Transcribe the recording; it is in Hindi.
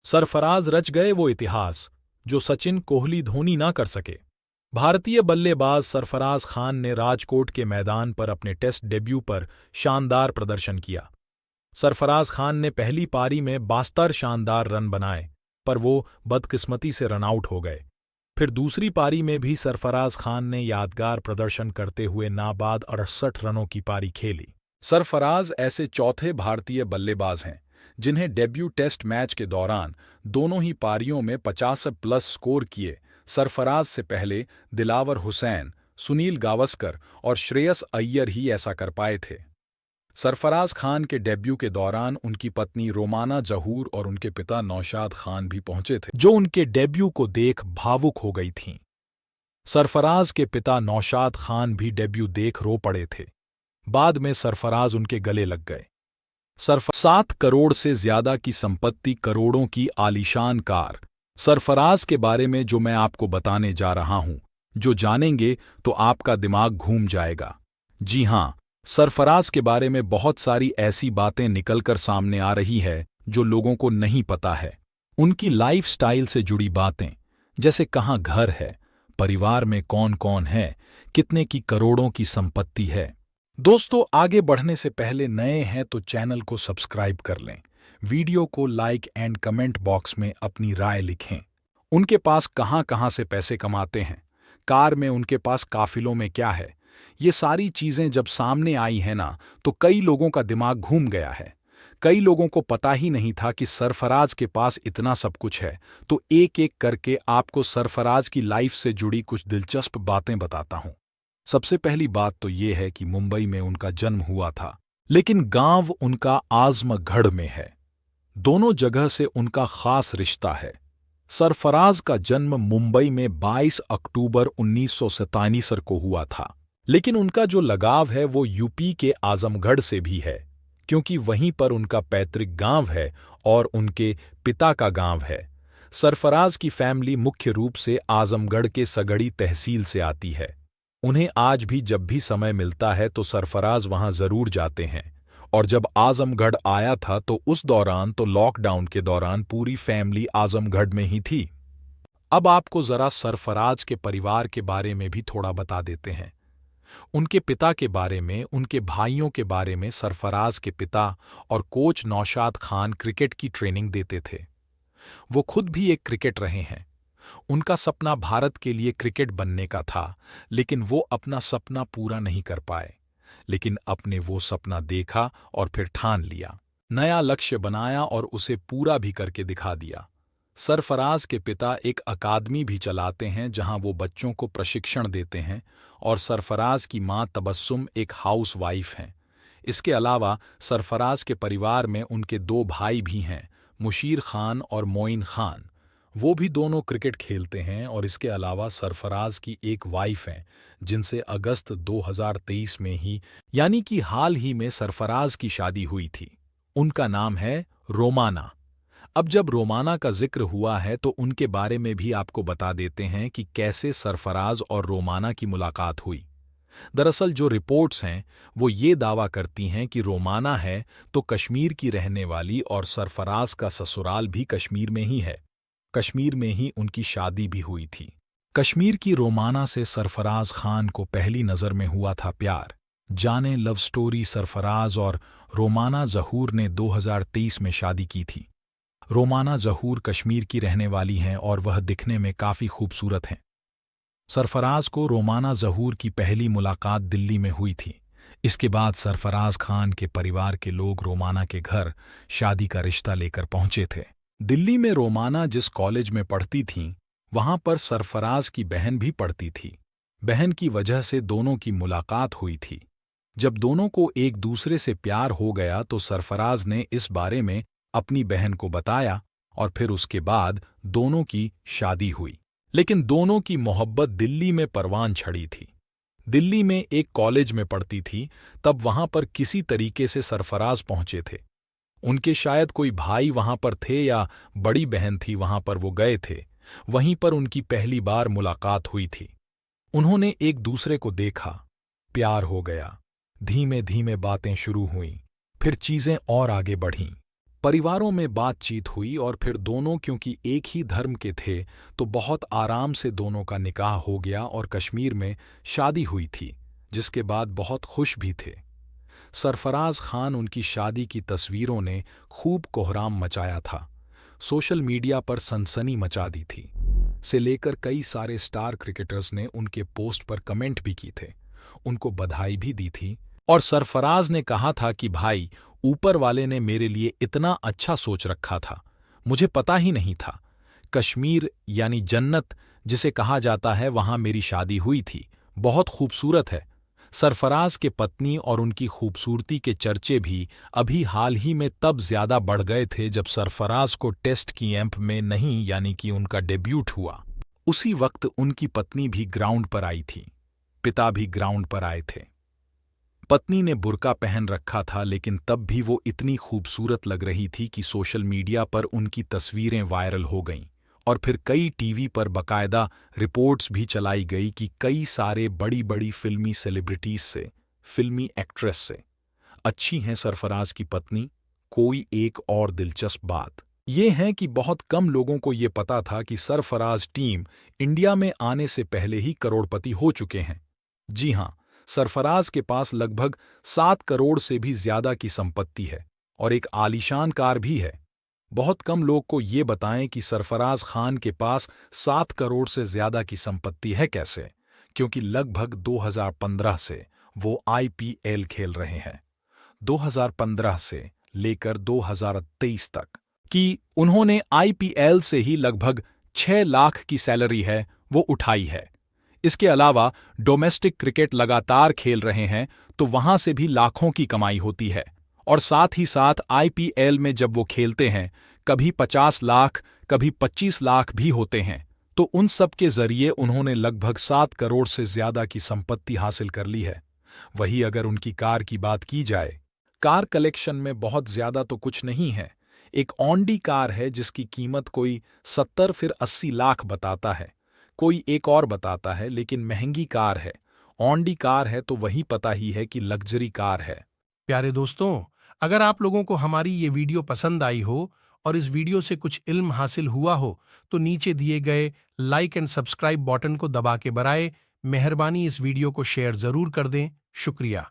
सरफराज रच गए वो इतिहास जो सचिन, कोहली, धोनी ना कर सके। भारतीय बल्लेबाज सरफराज खान ने राजकोट के मैदान पर अपने टेस्ट डेब्यू पर शानदार प्रदर्शन किया। सरफराज खान ने पहली पारी में 72 शानदार रन बनाए, पर वो बदकिस्मती से रनआउट हो गए। फिर दूसरी पारी में भी सरफराज खान ने यादगार प्रदर्शन करते हुए नाबाद 68 रनों की पारी खेली। सरफराज ऐसे चौथे भारतीय बल्लेबाज हैं जिन्हें डेब्यू टेस्ट मैच के दौरान दोनों ही पारियों में 50+ स्कोर किए। सरफराज से पहले दिलावर हुसैन, सुनील गावस्कर और श्रेयस अय्यर ही ऐसा कर पाए थे। सरफराज खान के डेब्यू के दौरान उनकी पत्नी रोमाना जहूर और उनके पिता नौशाद खान भी पहुंचे थे, जो उनके डेब्यू को देख भावुक हो गई थीं। सरफराज के पिता नौशाद खान भी डेब्यू देख रो पड़े थे। बाद में सरफराज उनके गले लग गए। 7 करोड़ से ज्यादा की संपत्ति, करोड़ों की आलीशान कार। सरफराज के बारे में जो मैं आपको बताने जा रहा हूं, जो जानेंगे तो आपका दिमाग घूम जाएगा। जी हां, सरफराज के बारे में बहुत सारी ऐसी बातें निकलकर सामने आ रही है जो लोगों को नहीं पता है। उनकी लाइफस्टाइल से जुड़ी बातें, जैसे कहां घर है, परिवार में कौन कौन है, कितने की करोड़ों की संपत्ति है। दोस्तों, आगे बढ़ने से पहले नए हैं तो चैनल को सब्सक्राइब कर लें, वीडियो को लाइक एंड कमेंट बॉक्स में अपनी राय लिखें। उनके पास कहां कहां से पैसे कमाते हैं, कार में उनके पास काफिलों में क्या है, ये सारी चीजें जब सामने आई हैं ना, तो कई लोगों का दिमाग घूम गया है। कई लोगों को पता ही नहीं था कि सरफराज के पास इतना सब कुछ है। तो एक एक करके आपको सरफराज की लाइफ से जुड़ी कुछ दिलचस्प बातें बताता हूं। सबसे पहली बात तो ये है कि मुंबई में उनका जन्म हुआ था, लेकिन गांव उनका आजमगढ़ में है। दोनों जगह से उनका खास रिश्ता है। सरफराज का जन्म मुंबई में 22 अक्टूबर 1947 को हुआ था, लेकिन उनका जो लगाव है वो यूपी के आजमगढ़ से भी है, क्योंकि वहीं पर उनका पैतृक गांव है और उनके पिता का गांव है। सरफराज की फैमिली मुख्य रूप से आजमगढ़ के सगड़ी तहसील से आती है। उन्हें आज भी जब भी समय मिलता है तो सरफराज वहां जरूर जाते हैं। और जब आजमगढ़ आया था तो उस दौरान तो लॉकडाउन के दौरान पूरी फैमिली आजमगढ़ में ही थी। अब आपको जरा सरफराज के परिवार के बारे में भी थोड़ा बता देते हैं। उनके पिता के बारे में, उनके भाइयों के बारे में। सरफराज के पिता और कोच नौशाद खान क्रिकेट की ट्रेनिंग देते थे। वो खुद भी एक क्रिकेट रहे हैं। उनका सपना भारत के लिए क्रिकेट बनने का था, लेकिन वो अपना सपना पूरा नहीं कर पाए। लेकिन अपने वो सपना देखा और फिर ठान लिया, नया लक्ष्य बनाया और उसे पूरा भी करके दिखा दिया। सरफराज के पिता एक अकादमी भी चलाते हैं जहां वो बच्चों को प्रशिक्षण देते हैं, और सरफराज की मां तबस्सुम एक हाउस वाइफ हैं। इसके अलावा सरफराज के परिवार में उनके 2 भाई भी हैं, मुशीर खान और मोइन खान। वो भी दोनों क्रिकेट खेलते हैं। और इसके अलावा सरफराज की एक वाइफ हैं जिनसे अगस्त 2023 में ही, यानी कि हाल ही में, सरफराज की शादी हुई थी। उनका नाम है रोमाना। अब जब रोमाना का जिक्र हुआ है तो उनके बारे में भी आपको बता देते हैं कि कैसे सरफराज और रोमाना की मुलाकात हुई। दरअसल जो रिपोर्ट्स हैं वो ये दावा करती हैं कि रोमाना है तो कश्मीर की रहने वाली, और सरफराज का ससुराल भी कश्मीर में ही है। कश्मीर में ही उनकी शादी भी हुई थी। कश्मीर की रोमाना से सरफराज खान को पहली नज़र में हुआ था प्यार। जाने लव स्टोरी। सरफराज और रोमाना जहूर ने 2023 में शादी की थी। रोमाना जहूर कश्मीर की रहने वाली हैं और वह दिखने में काफ़ी खूबसूरत हैं। सरफराज को रोमाना जहूर की पहली मुलाकात दिल्ली में हुई थी। इसके बाद सरफराज खान के परिवार के लोग रोमाना के घर शादी का रिश्ता लेकर पहुंचे थे। दिल्ली में रोमाना जिस कॉलेज में पढ़ती थीं, वहां पर सरफराज की बहन भी पढ़ती थी। बहन की वजह से दोनों की मुलाकात हुई थी। जब दोनों को एक दूसरे से प्यार हो गया तो सरफराज ने इस बारे में अपनी बहन को बताया, और फिर उसके बाद दोनों की शादी हुई। लेकिन दोनों की मोहब्बत दिल्ली में परवान चढ़ी थी। दिल्ली में एक कॉलेज में पढ़ती थी, तब वहां पर किसी तरीके से सरफराज पहुंचे थे। उनके शायद कोई भाई वहां पर थे या बड़ी बहन थी, वहां पर वो गए थे। वहीं पर उनकी पहली बार मुलाकात हुई थी। उन्होंने एक दूसरे को देखा, प्यार हो गया। धीमे धीमे बातें शुरू हुईं, फिर चीजें और आगे बढ़ीं। परिवारों में बातचीत हुई और फिर दोनों, क्योंकि एक ही धर्म के थे, तो बहुत आराम से दोनों का निकाह हो गया और कश्मीर में शादी हुई थी, जिसके बाद बहुत खुश भी थे। सरफराज खान उनकी शादी की तस्वीरों ने खूब कोहराम मचाया था। सोशल मीडिया पर सनसनी मचा दी थी। से लेकर कई सारे स्टार क्रिकेटर्स ने उनके पोस्ट पर कमेंट भी की थे, उनको बधाई भी दी थी। और सरफराज ने कहा था कि भाई, ऊपर वाले ने मेरे लिए इतना अच्छा सोच रखा था, मुझे पता ही नहीं था। कश्मीर यानी जन्नत जिसे कहा जाता है, वहां मेरी शादी हुई थी, बहुत खूबसूरत है। सरफराज के पत्नी और उनकी खूबसूरती के चर्चे भी अभी हाल ही में तब ज्यादा बढ़ गए थे जब सरफराज को टेस्ट की कैंप में नहीं, यानी कि उनका डेब्यूट हुआ। उसी वक्त उनकी पत्नी भी ग्राउंड पर आई थी, पिता भी ग्राउंड पर आए थे। पत्नी ने बुर्का पहन रखा था, लेकिन तब भी वो इतनी खूबसूरत लग रही थी कि सोशल मीडिया पर उनकी तस्वीरें वायरल हो गईं और फिर कई टीवी पर बकायदा रिपोर्ट्स भी चलाई गई कि कई सारे बड़ी बड़ी फिल्मी सेलिब्रिटीज से, फिल्मी एक्ट्रेस से अच्छी हैं सरफराज की पत्नी। कोई एक और दिलचस्प बात ये है कि बहुत कम लोगों को ये पता था कि सरफराज टीम इंडिया में आने से पहले ही करोड़पति हो चुके हैं। जी हां, सरफराज के पास लगभग 7 करोड़ से भी ज्यादा की संपत्ति है और एक आलीशान कार भी है। बहुत कम लोग को ये बताएं कि सरफराज खान के पास 7 करोड़ से ज्यादा की संपत्ति है कैसे, क्योंकि लगभग 2015 से वो आईपीएल खेल रहे हैं। 2015 से लेकर 2023 तक कि उन्होंने आईपीएल से ही लगभग 6 लाख की सैलरी है वो उठाई है। इसके अलावा डोमेस्टिक क्रिकेट लगातार खेल रहे हैं तो वहां से भी लाखों की कमाई होती है। और साथ ही साथ आईपीएल में जब वो खेलते हैं, कभी 50 लाख, कभी 25 लाख भी होते हैं, तो उन सब के जरिए उन्होंने लगभग 7 करोड़ से ज्यादा की संपत्ति हासिल कर ली है। वही अगर उनकी कार की बात की जाए, कार कलेक्शन में बहुत ज्यादा तो कुछ नहीं है। एक ऑडी कार है जिसकी कीमत कोई 70 फिर 80 लाख बताता है, कोई एक और बताता है, लेकिन महंगी कार है। ऑडी कार है तो वही पता ही है कि लग्जरी कार है। प्यारे दोस्तों, अगर आप लोगों को हमारी ये वीडियो पसंद आई हो और इस वीडियो से कुछ इल्म हासिल हुआ हो तो नीचे दिए गए लाइक एंड सब्सक्राइब बटन को दबा के बराए मेहरबानी इस वीडियो को शेयर जरूर कर दें। शुक्रिया।